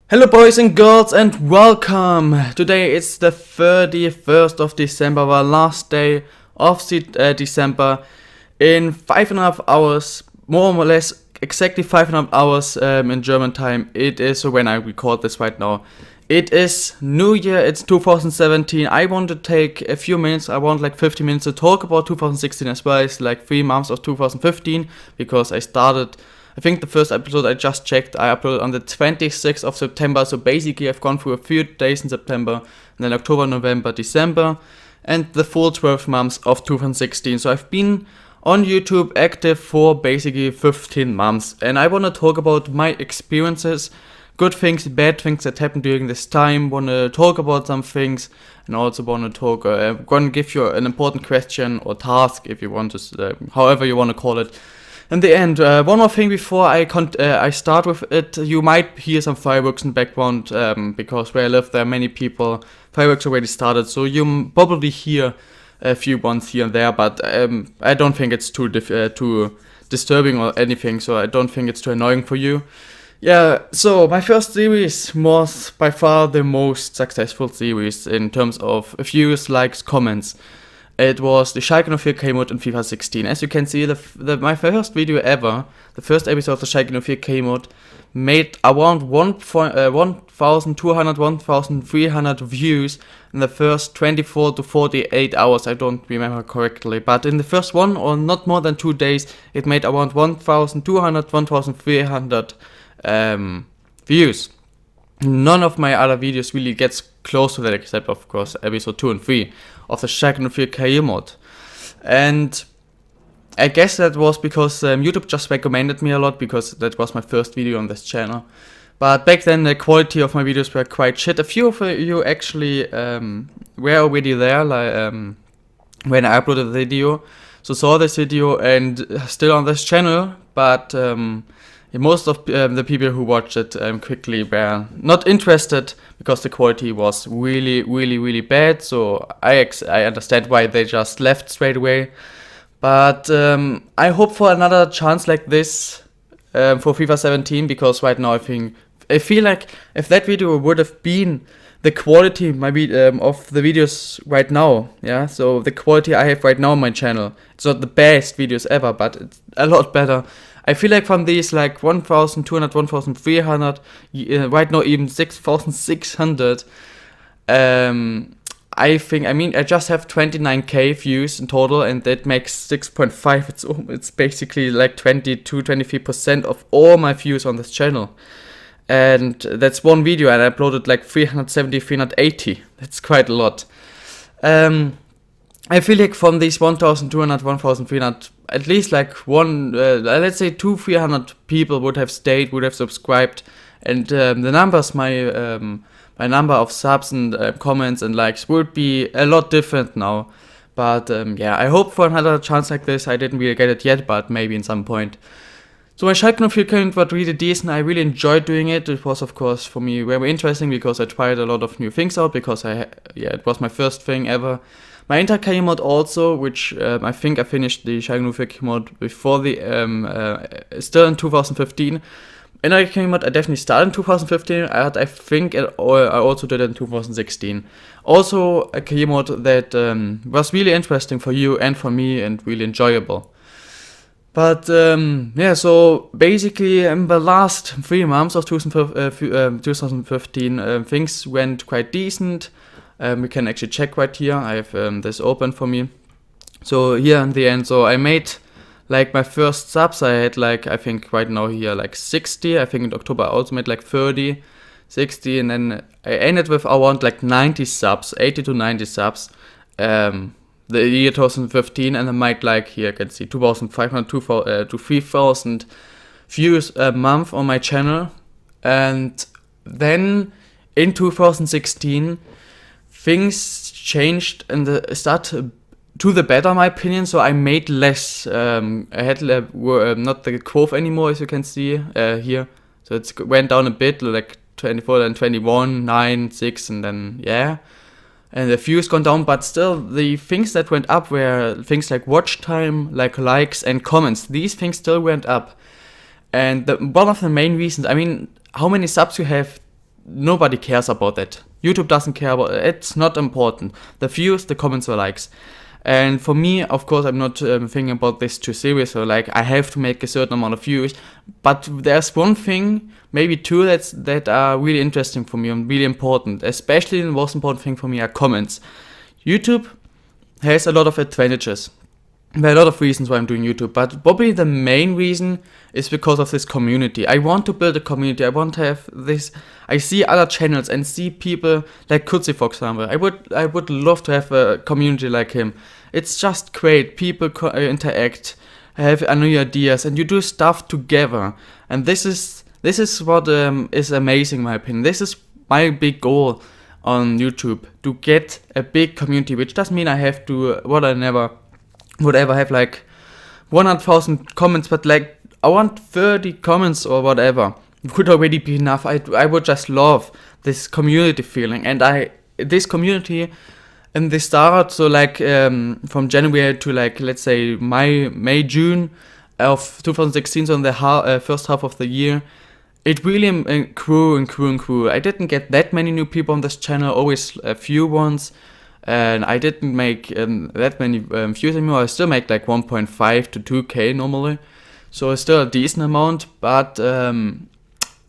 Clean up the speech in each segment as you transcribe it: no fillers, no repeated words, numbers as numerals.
Hello boys and girls and welcome! Today it's the 31st of December, our last day of December. In 5.5 hours, more or less exactly 5.5 hours in German time, it is when I record this right now. It is New Year, it's 2017. I want to take a few minutes, I want like 50 minutes to talk about 2016 as well as like 3 months of 2015 because I think the first episode I just checked, I uploaded on the 26th of September, so basically I've gone through a few days in September, and then October, November, December, and the full 12 months of 2016. So I've been on YouTube active for basically 15 months, and I want to talk about my experiences, good things, bad things that happened during this time, want to talk about some things, and also want to talk, I'm going to give you an important question or task, if you want to, however you want to call it. In the end, one more thing before I start with it, you might hear some fireworks in the background, because where I live there are many people, fireworks already started, so you probably hear a few ones here and there, but I don't think it's too disturbing or anything, so I don't think it's too annoying for you. Yeah, so my first series was by far the most successful series in terms of views, likes, comments. It was the Schalke 04 K-Mod in FIFA 16. As you can see, my first video ever, the first episode of the Schalke 04 K-Mod, made around 1,200, 1,300 views in the first 24 to 48 hours, I don't remember correctly. But in the first one or not more than 2 days, it made around 1,200, 1,300 views. None of my other videos really gets close to that, except of course episode 2 and 3 of the Schalke 04 K-Mod. And I guess that was because YouTube just recommended me a lot, because that was my first video on this channel. But back then the quality of my videos were quite shit. A few of you actually were already there, like when I uploaded the video, so saw this video and still on this channel, but most of the people who watched it quickly were not interested because the quality was really bad. So I understand why they just left straight away. But I hope for another chance like this for FIFA 17, because right now I feel like if that video would have been the quality maybe of the videos right now, yeah, so the quality I have right now on my channel, it's not the best videos ever, but it's a lot better. I feel like from these like 1,200, 1,300, right now even 6,600, I just have 29k views in total, and that makes 6.5, it's basically like 22-23% of all my views on this channel. And that's one video, and I uploaded like 370, 380, that's quite a lot. I feel like from these 1,200, 1,300, at least like let's say 200-300 people would have stayed, would have subscribed, and the numbers, my number of subs and comments and likes would be a lot different now. But yeah, I hope for another chance like this. I didn't really get it yet, but maybe in some point. So my Schalke 04 K-Mod was really decent. I really enjoyed doing it. It was of course for me very interesting because I tried a lot of new things out, because it was my first thing ever. My Inter K-Mod also, which I think I finished the Schalke 04 K-Mod before still in 2015. Inter K-Mod I definitely started in 2015. I think I also did it in 2016. Also a K-Mod that was really interesting for you and for me and really enjoyable. But yeah, so basically in the last 3 months of 2015, things went quite decent. We can actually check right here. I have this open for me. So here in the end, so I made like my first subs. I had like, I think right now here like 60. I think in October I also made like 30, 60, and then I ended with around like 90 subs, 80 to 90 subs. The year 2015, and I might like, here you can see 2,500 to 3,000 views a month on my channel. And then in 2016 things changed in the start to the better, in my opinion. So I made less. I had not the growth anymore, as you can see here. So it went down a bit, like 24 and 21, 9, 6, and then yeah. And the views gone down, but still the things that went up were things like watch time, like likes and comments. These things still went up. And one of the main reasons, I mean, how many subs you have nobody cares about that. YouTube doesn't care about it. It's not important. The views, the comments, or likes. And for me, of course, I'm not thinking about this too serious. So like, I have to make a certain amount of views. But there's one thing, maybe two, that are really interesting for me and really important. Especially the most important thing for me are comments. YouTube has a lot of advantages. There are a lot of reasons why I'm doing YouTube, but probably the main reason is because of this community. I want to build a community. I want to have this. I see other channels and see people like Kutzi, for example. I would love to have a community like him. It's just great. People interact, have new ideas, and you do stuff together. And this is what is amazing, in my opinion. This is my big goal on YouTube, to get a big community, which doesn't mean I have to would ever have like 100,000 comments, but like I want 30 comments or whatever would already be enough. I would just love this community feeling, and this community in the start, so like from January to like, let's say May, June of 2016, so in the first half of the year, it really grew and grew and grew. I didn't get that many new people on this channel, always a few ones. And I didn't make that many views anymore. I still make like 1.5 to 2k normally. So it's still a decent amount. But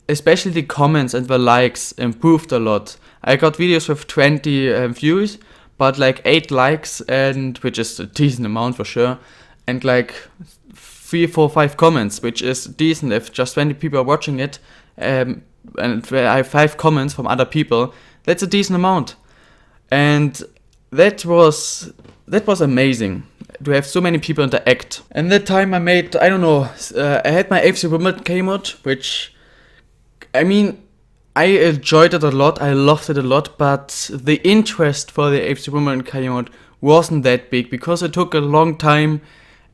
especially the comments and the likes improved a lot. I got videos with 20 views, but like 8 likes, and which is a decent amount for sure. And like 3, 4, 5 comments, which is decent if just 20 people are watching it. And I have 5 comments from other people. That's a decent amount. And that was amazing to have so many people interact. And that time I made, I don't know, I had my AFC Wimbledon K-mod, which, I mean, I enjoyed it a lot, I loved it a lot, but the interest for the AFC Wimbledon K-mod wasn't that big, because it took a long time,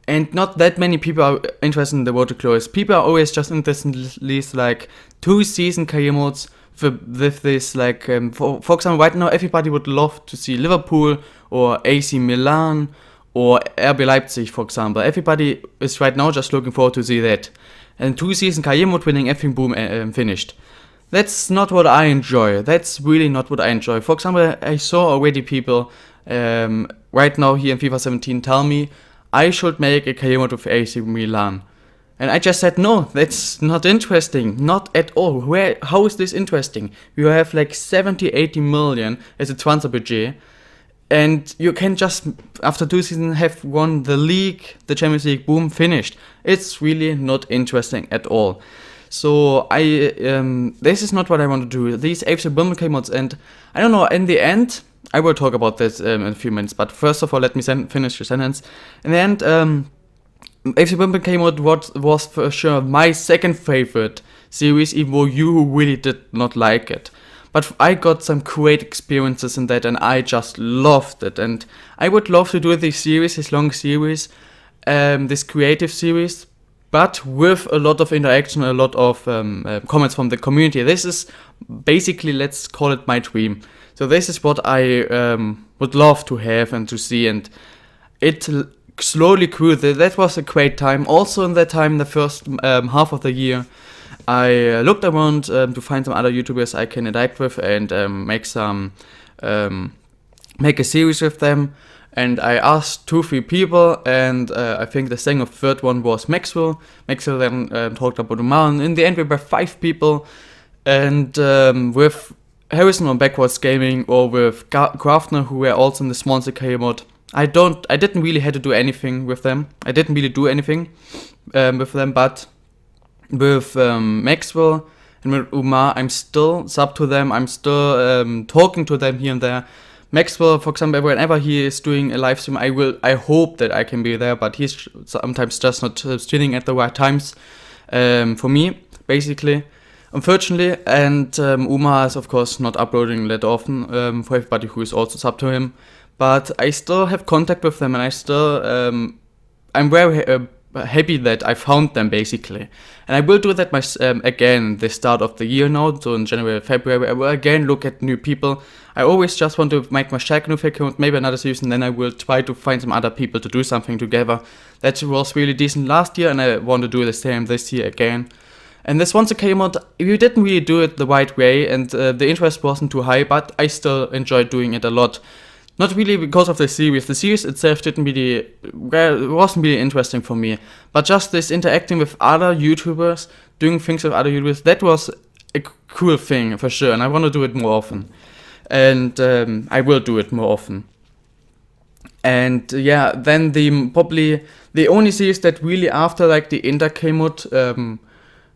and not that many people are interested in the Road to Glory. People are always just interested in at least like 2 season K-mods, with this, like, for example, right now everybody would love to see Liverpool or AC Milan or RB Leipzig, for example. Everybody is right now just looking forward to see that. And 2 season career mode winning, everything boom, finished. That's not what I enjoy. That's really not what I enjoy. For example, I saw already people right now here in FIFA 17 tell me I should make a career mode with AC Milan. And I just said, no, that's not interesting. Not at all. How is this interesting? You have like 70, 80 million as a transfer budget. And you can just, after 2 seasons, have won the league, the Champions League, boom, finished. It's really not interesting at all. So this is not what I want to do. These AFC Wimbledon K-mods, and I don't know, in the end, I will talk about this in a few minutes. But first of all, let me finish the sentence. In the end, AFC Wimbledon K-mod was for sure my second favorite series, even though you really did not like it. But I got some great experiences in that, and I just loved it. And I would love to do this series, this long series, this creative series, but with a lot of interaction, a lot of comments from the community. This is basically, let's call it my dream. So this is what I would love to have and to see, and it slowly grew. That was a great time. Also in that time, the first half of the year, I looked around to find some other YouTubers I can interact with and make a series with them. And I asked 2-3 people, and I think the second or third one was Maxwell. Maxwell then talked about Umar, and in the end we were 5 people. And with Harrison on Backwards Gaming, or with Grafner, who were also in the Sponsor K mod, I didn't really have to do anything with them. I didn't really do anything with them, but with Maxwell and with Umar, I'm still sub to them. I'm still talking to them here and there. Maxwell, for example, whenever he is doing a live stream, I hope that I can be there, but he's sometimes just not streaming at the right times for me, basically, unfortunately. And Umar is, of course, not uploading that often for everybody who is also sub to him. But I still have contact with them, and I still, I'm very happy that I found them, basically. And I will do that again the start of the year now, so in January, February, I will again look at new people. I always just want to make my Shack account, maybe another season, then I will try to find some other people to do something together. That was really decent last year, and I want to do the same this year again. And this once it came out, we didn't really do it the right way, and the interest wasn't too high, but I still enjoyed doing it a lot. Not really because of the series. The series itself didn't really, well, it wasn't really interesting for me. But just this interacting with other YouTubers, doing things with other YouTubers, that was a cool thing for sure. And I want to do it more often. And I will do it more often. And yeah, then probably the only series that really after like the Inter came out,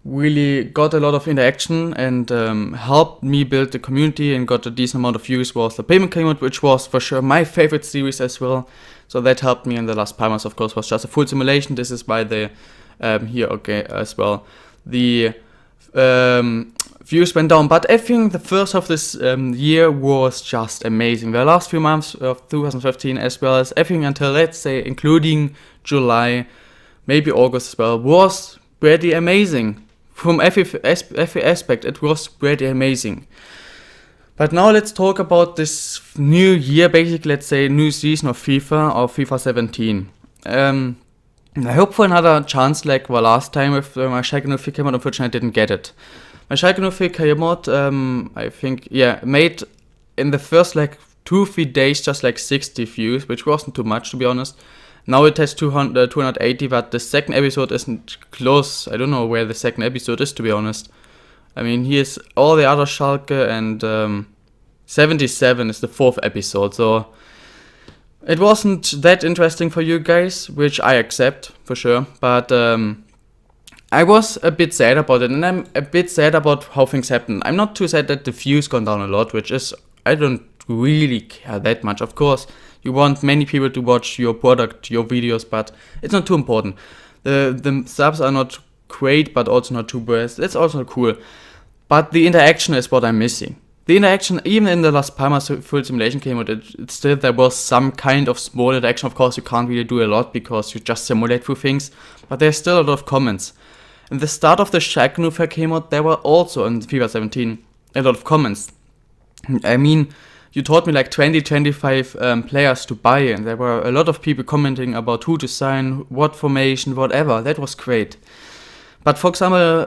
really got a lot of interaction and helped me build the community and got a decent amount of views was the Payment came out, which was for sure my favorite series as well. So that helped me. In the Las Palmas, of course, was just a full simulation. This is why the here okay as well. The views went down, but I think the first half of this year was just amazing. The last few months of 2015, as well as everything until, let's say, including July, maybe August as well, was pretty amazing. From every aspect, it was pretty amazing. But now let's talk about this new year, basically, let's say, new season of FIFA, or FIFA 17. I hope for another chance like the last time with my Schalke 04 came out. Unfortunately, I didn't get it. My Schalke 04 came out, I think, yeah, made in the first like 2-3 days just like 60 views, which wasn't too much, to be honest. Now it has 280, but the second episode isn't close. I don't know where the second episode is, to be honest. I mean, here's all the other Schalke, and 77 is the fourth episode, so it wasn't that interesting for you guys, which I accept, for sure, but I was a bit sad about it, and I'm a bit sad about how things happen. I'm not too sad that the views gone down a lot, which is, I don't really care that much. Of course, you want many people to watch your product, your videos, but it's not too important. The subs are not great, but also not too bad. That's also cool. But the interaction is what I'm missing. The interaction, even in the Las Palmas full simulation came out, it still there was some kind of small interaction. Of course, you can't really do a lot because you just simulate through things, but there's still a lot of comments. In the start of the Schalke 04 came out, there were also in FIFA 17 a lot of comments. I mean, you taught me like 20-25 players to buy, and there were a lot of people commenting about who to sign, what formation, whatever. That was great. But for example,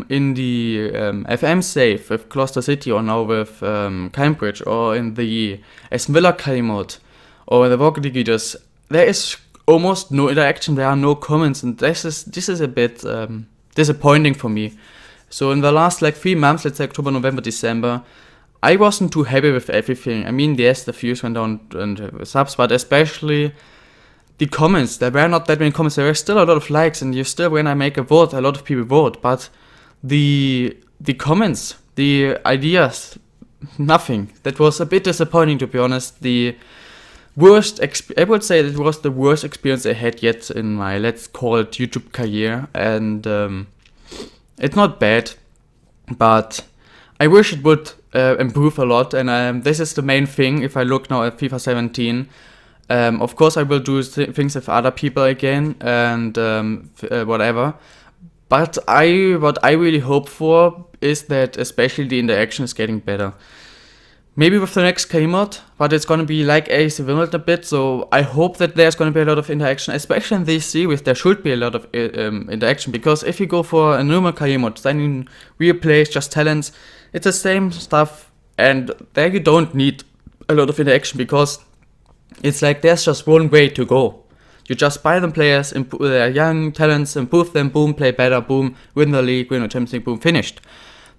in the FM save with Gloucester City, or now with Cambridge, or in the Aston Villa came out, or the Rocket League videos, there is almost no interaction. There are no comments, and this is a bit disappointing for me. So in the last like 3 months, let's say October, November, December, I wasn't too happy with everything. I mean, yes, the views went down and subs, but especially the comments. There were not that many comments. There were still a lot of likes, and you still, when I make a vote, a lot of people vote. But the comments, the ideas, nothing. That was a bit disappointing, to be honest. The worst, I would say it was the worst experience I had yet in my, let's call it, YouTube career. And it's not bad, but I wish it would improve a lot. And this is the main thing. If I look now at FIFA 17, of course I will do things with other people again and whatever. But what I really hope for is that especially the interaction is getting better. Maybe with the next Kmart, but it's gonna be like AC Wimbledon a bit, so I hope that there's gonna be a lot of interaction, especially in this series. There should be a lot of interaction, because if you go for a normal Kmart, signing real players, just talents, it's the same stuff, and there you don't need a lot of interaction, because it's like there's just one way to go. You just buy them players, their young talents, improve them, boom, play better, boom, win the league, win the Champions League, boom, finished.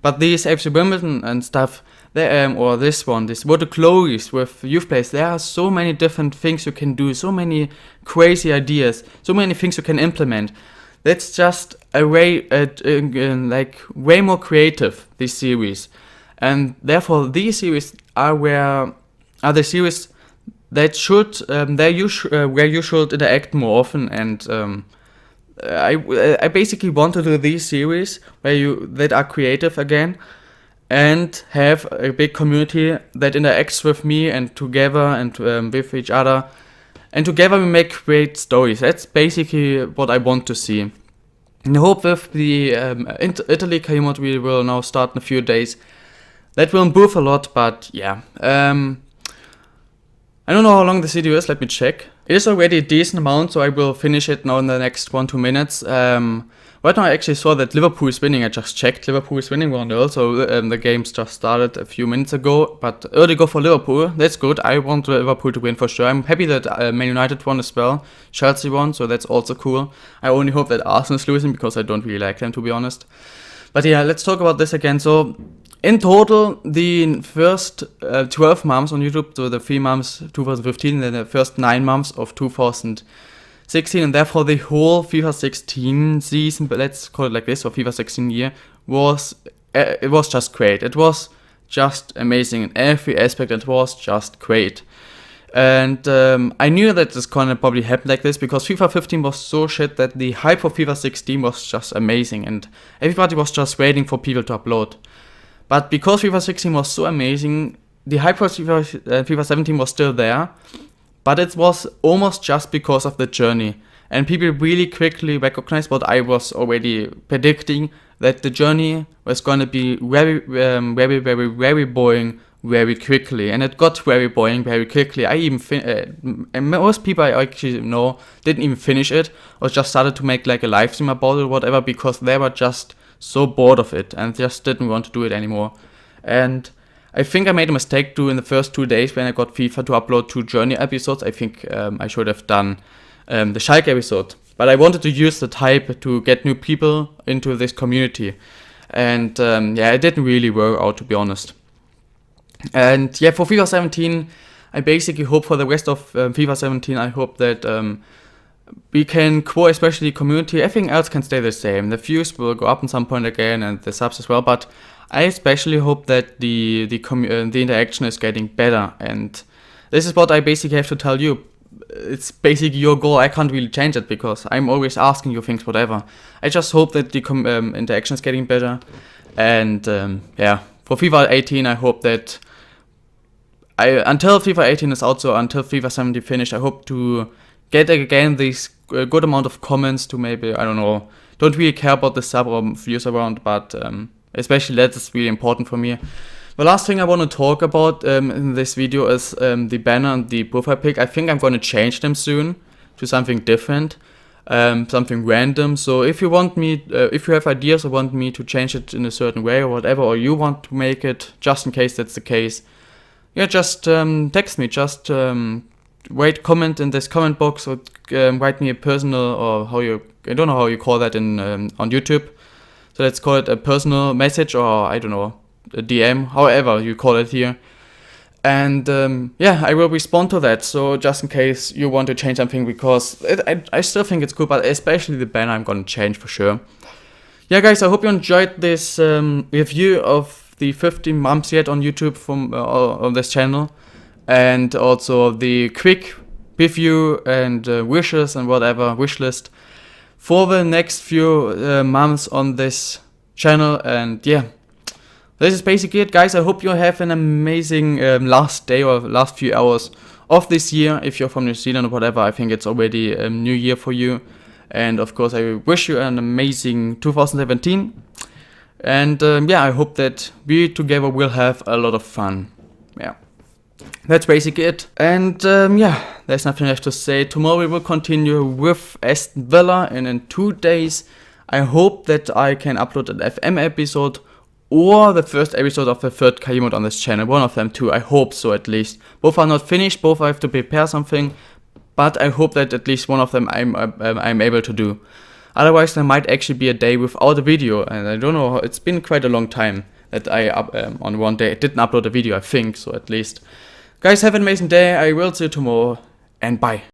But these FC Wimbledon and stuff, or this what the glories with youth players, there are so many different things you can do, so many crazy ideas, so many things you can implement. That's just a way, like way more creative, this series. And therefore these series are the series that should, where you should interact more often. And I basically want to do these series that are creative again, and have a big community that interacts with me and together and with each other, and together we make great stories. That's basically what I want to see. And I hope with the Italy Kmart we will now start in a few days, that will improve a lot. But yeah, I don't know how long this video is. Let me check. It is already a decent amount, so I will finish it now in the next 1-2 minutes. Right now I actually saw that Liverpool is winning. I just checked. Liverpool is winning 1-0, so the game's just started a few minutes ago. But early go for Liverpool. That's good. I want Liverpool to win for sure. I'm happy that Man United won as well. Chelsea won, so that's also cool. I only hope that Arsenal is losing because I don't really like them, to be honest. But yeah, let's talk about this again. So in total, the first 12 months on YouTube, so the 3 months 2015, then the first 9 months of 2016, and therefore the whole FIFA 16 season, but let's call it like this, or FIFA 16 year, was it was just great. It was just amazing in every aspect. It was just great. And I knew that this gonna probably happen like this because FIFA 15 was so shit that the hype for FIFA 16 was just amazing, and everybody was just waiting for people to upload. But because FIFA 16 was so amazing, the hype for FIFA 17 was still there, but it was almost just because of the journey. And people really quickly recognized what I was already predicting, that the journey was gonna be very boring very quickly. And it got very boring very quickly. I even and most people I actually know didn't even finish it, or just started to make like a live stream about it or whatever, because they were just so bored of it and just didn't want to do it anymore. And I think I made a mistake too in the first 2 days when I got FIFA to upload 2 journey episodes. I think I should have done the Schalke episode, but I wanted to use the hype to get new people into this community, and yeah, it didn't really work out, to be honest. And yeah, for FIFA 17, I basically hope for the rest of FIFA 17, I hope that we can grow, especially community. Everything else can stay the same. The views will go up at some point again, and the subs as well. But I especially hope that the interaction is getting better. And this is what I basically have to tell you. It's basically your goal. I can't really change it because I'm always asking you things, whatever. I just hope that the interaction is getting better. And yeah, for FIFA 18, I hope that until FIFA 18 is out, so until FIFA 17 finished, I hope to get again this good amount of comments to maybe, I don't know, don't really care about the sub or views around, but especially that is really important for me. The last thing I want to talk about in this video is the banner and the profile pic. I think I'm going to change them soon to something different, something random. So if you want me, if you have ideas or want me to change it in a certain way or whatever, or you want to make it, just in case that's the case, yeah, just text me, just write comment in this comment box, or write me a personal, or I don't know how you call that in on YouTube. So let's call it a personal message, or I don't know, a DM, however you call it here. And yeah, I will respond to that. So just in case you want to change something, because I still think it's cool, but especially the banner I'm gonna change for sure. Yeah, guys, I hope you enjoyed this review of the 15 months yet on YouTube from on this channel, and also the quick review and wishes and whatever wish list for the next few months on this channel. And yeah, this is basically it, guys. I hope you have an amazing last day or last few hours of this year. If you're from New Zealand or whatever, I think it's already a new year for you. And of course, I wish you an amazing 2017. And yeah, I hope that we together will have a lot of fun. Yeah, that's basically it. And yeah, there's nothing left to say. Tomorrow we will continue with Aston Villa, and in 2 days I hope that I can upload an FM episode or the first episode of the third career mode on this channel. One of them too, I hope so at least. Both are not finished, both I have to prepare something, but I hope that at least one of them I'm able to do. Otherwise there might actually be a day without a video, and I don't know, it's been quite a long time that I on one day didn't upload a video, I think, so at least. Guys, have an amazing day. I will see you tomorrow, and bye.